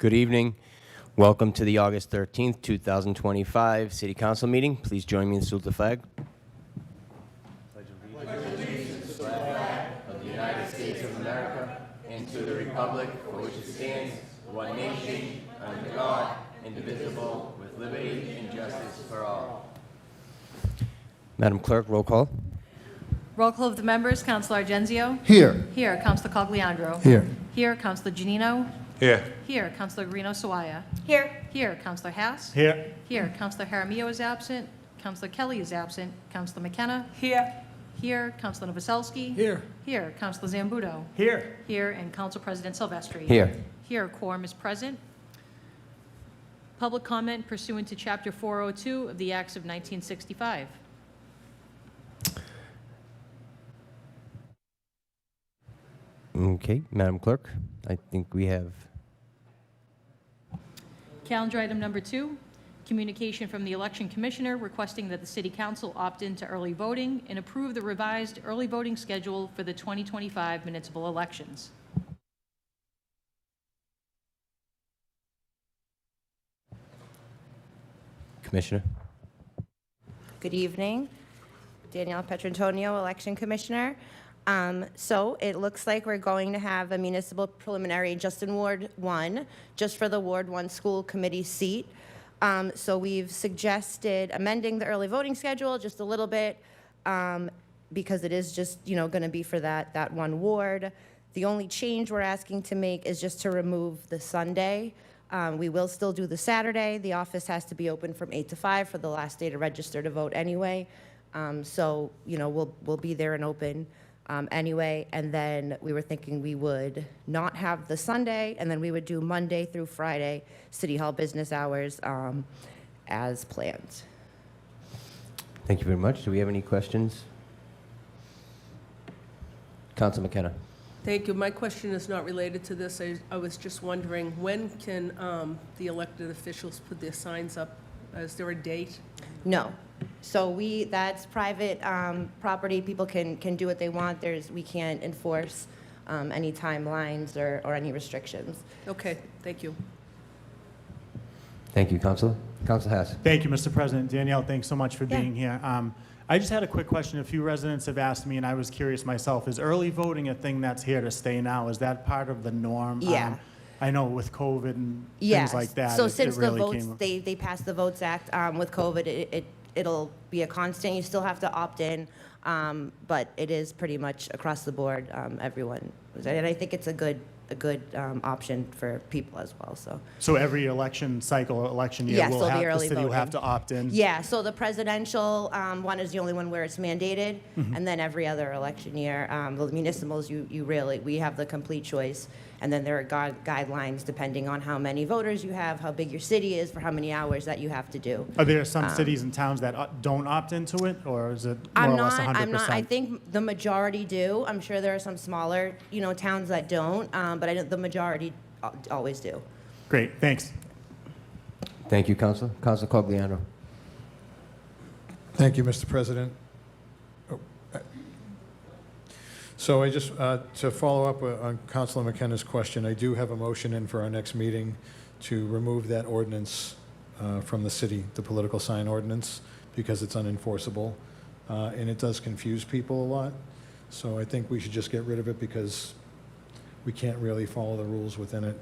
Good evening. Welcome to the August 13th, 2025 City Council meeting. Please join me in the salute to the flag. Pledge allegiance to the flag of the United States of America and to the republic for which it stands, one nation, under God, indivisible, with liberty and justice for all. Madam Clerk, roll call. Roll call of the members. Councilor Argenzio. Here. Here. Councilor Cogliandro. Here. Here. Councilor Janino. Here. Here. Councilor Guarino Sawaya. Here. Here. Councilor Hass. Here. Here. Councilor Jaramillo is absent. Councilor Kelly is absent. Councilor McKenna. Here. Here. Councilor Novoselsky. Here. Here. Councilor Zambudo. Here. Here. And Council President Silvestri. Here. Here. Quorum is present. Public comment pursuant to Chapter 402 of the Acts of 1965. Okay, Madam Clerk, I think we have. Calendar item number 2, communication from the Election Commissioner requesting that the City Council opt into early voting and approve the revised early voting schedule for the 2025 municipal elections. Commissioner. Good evening. Danielle Petrantonio, Election Commissioner. So it looks like we're going to have a municipal preliminary just in Ward 1, just for the Ward 1 school committee seat. So we've suggested amending the early voting schedule just a little bit because it is just, going to be for that one ward. The only change we're asking to make is just to remove the Sunday. We will still do the Saturday. The office has to be open from 8 to 5 for the last day to register to vote anyway. So, we'll be there and open anyway. And then we were thinking we would not have the Sunday, and then we would do Monday through Friday City Hall business hours as planned. Thank you very much. Do we have any questions? Council McKenna. Thank you. My question is not related to this. I was just wondering, when can the elected officials put their signs up? Is there a date? No. So that's private property. People can do what they want. We can't enforce any timelines or any restrictions. Okay, thank you. Thank you, Councilor. Councilor Hass. Thank you, Mr. President. Danielle, thanks so much for Yeah. being here. I just had a quick question. A few residents have asked me, and I was curious myself, is early voting a thing that's here to stay now? Is that part of the norm? Yeah. I know with COVID and Yes. things like that, So it since really the votes, came. they passed the Votes Act with COVID, it'll be a constant. You still have to opt in, but it is pretty much across the board. Everyone, and I think it's a good option for people as well. So every election cycle, election year, Yes, will there'll have, be the early city will have to voting. opt in? Yeah. So the presidential one is the only one where it's mandated, Mm-hmm. and then every other election year, the municipals, we have the complete choice. And then there are guidelines depending on how many voters you have, how big your city is, for how many hours that you have to do. Are there some cities and towns that don't opt into it, or is it more or less 100%? I'm not. I think the majority do. I'm sure there are some smaller, towns that don't, but I know the majority always do. Great, thanks. Thank you, Councilor. Councilor Cogliandro. Thank you, Mr. President. So I just, to follow up on Councilor McKenna's question, I do have a motion in for our next meeting to remove that ordinance from the city, the political sign ordinance, because it's unenforceable, and it does confuse people a lot. So I think we should just get rid of it because we can't really follow the rules within it.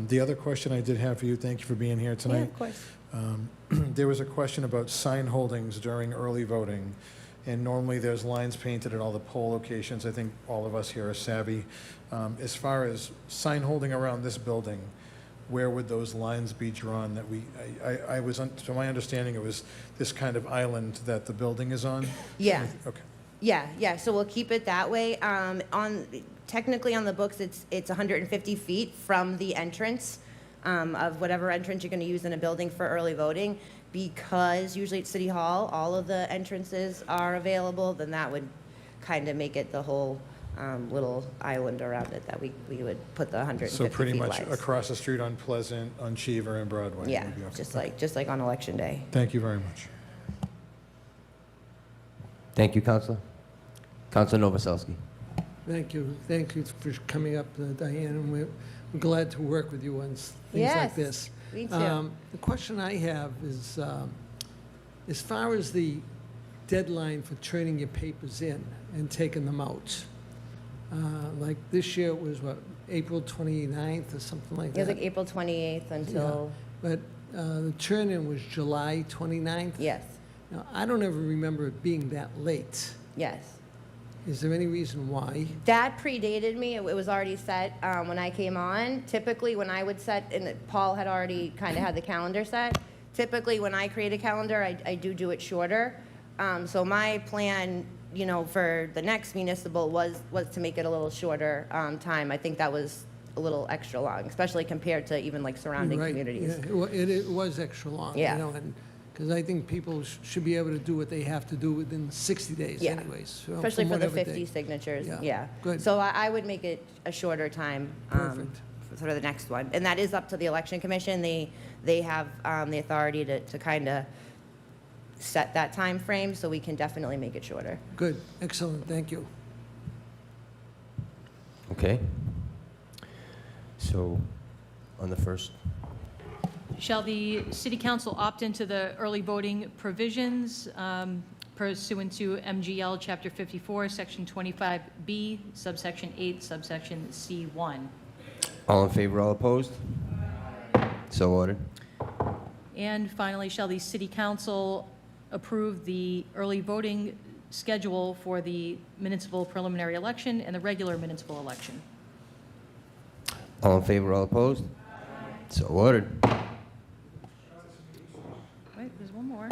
The other question I did have for you, thank you for being here tonight. Yeah, of course. There was a question about sign holdings during early voting. And normally there's lines painted at all the poll locations. I think all of us here are savvy. As far as sign holding around this building, where would those lines be drawn? That I was, to my understanding, it was this kind of island that the building is on? Yeah. Okay. Yeah. So we'll keep it that way. Technically on the books, it's 150 feet from the entrance of whatever entrance you're going to use in a building for early voting. Because usually at City Hall, all of the entrances are available, then that would kind of make it the whole little island around it that we would put the 150 So pretty feet much lines. across the street on Pleasant, on Cheever and Broadway. Yeah, would be okay. just like on Election Day. Thank you very much. Thank you, Councilor. Councilor Novoselsky. Thank you. Thank you for coming up, Diane, and we're glad to work with you on things Yes, like this. me too. The question I have is, as far as the deadline for turning your papers in and taking them out, like this year it was, what, April 29th or something like It was that? like April 28th until, But the turn-in was July 29th? yes, Now, I don't ever remember it being that late. yes. Is there any reason why? That predated me. It was already set when I came on. Typically, when I would set, and Paul had already kind of had the calendar set, typically when I create a calendar, I do it shorter. So my plan, you know, for the next municipal was to make it a little shorter time. I think that was a little extra long, especially compared to even like surrounding Right, communities. yeah, it was extra long, you Yeah. know, and, because I think people should be able to do what they have to do within 60 days Yeah. anyways. so Especially from for the whatever 50 day. signatures, Yeah, yeah. good. So I would make it a shorter time. Perfect. For the next one. And that is up to the Election Commission. They have the authority to kind of set that time frame, so we can definitely make it shorter. Good, excellent, thank you. Okay. So, on the first, Shall the city council opt into the early voting provisions pursuant to MGL Chapter 54, Section 25B, subsection 8, subsection C1? all in favor, all opposed? So ordered. And finally, shall the city council approve the early voting schedule for the municipal preliminary election and the regular municipal election? All in favor, all opposed? So ordered. Wait, there's one more.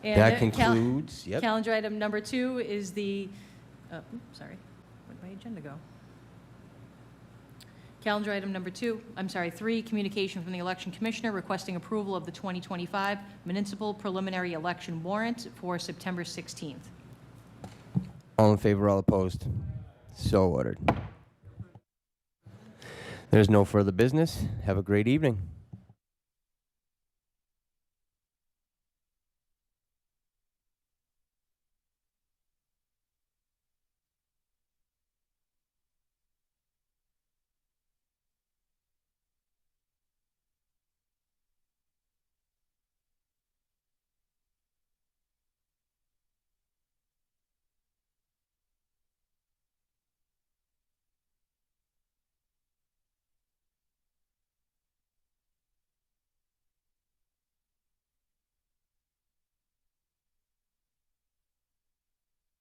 And That cal- concludes, yep. Calendar item number 2 is the, sorry, where'd my agenda go? Calendar item number 3, communication from the Election Commissioner requesting approval of the 2025 municipal preliminary election warrant for September 16th. All in favor, all opposed? So ordered. There's no further business. Have a great evening.